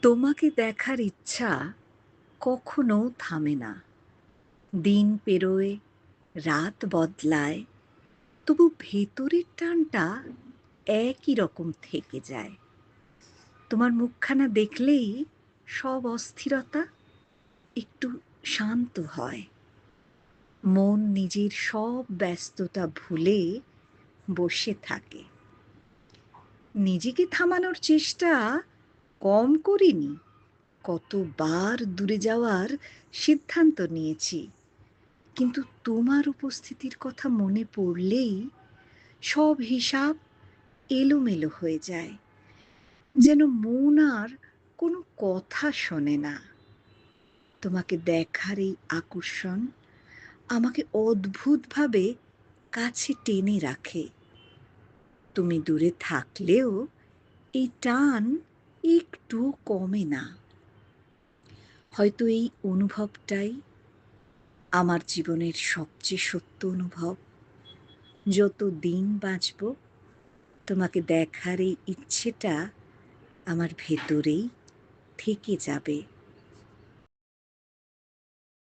তোমাকে দেখার ইচ্ছা কখনো থামে না। দিন পেরোয়, রাত বদলায়, তবু ভেতরের টানটা একই রকম থেকে যায়। তোমার মুখখানা দেখলেই সব অস্থিরতা একটু শান্ত হয়। মন নিজের সব ব্যস্ততা ভুলে বসে থাকে। নিজেকে থামানোর চেষ্টা কম করিনি। কতবার দূরে যাওয়ার সিদ্ধান্ত নিয়েছি, কিন্তু তোমার উপস্থিতির কথা মনে পড়লেই সব হিসাব এলোমেলো হয়ে যায়। যেন মন আর কোনো কথা শোনে না। তোমাকে দেখার এই আকর্ষণ আমাকে অদ্ভুতভাবে কাছে টেনে রাখে। তুমি দূরে থাকলেও এই টান একটু কমে না। হয়তো এই অনুভবটাই আমার জীবনের সবচেয়ে সত্য অনুভব। যত দিন বাঁচব, তোমাকে দেখার এই ইচ্ছেটা আমার ভেতরেই থেকে যাবে।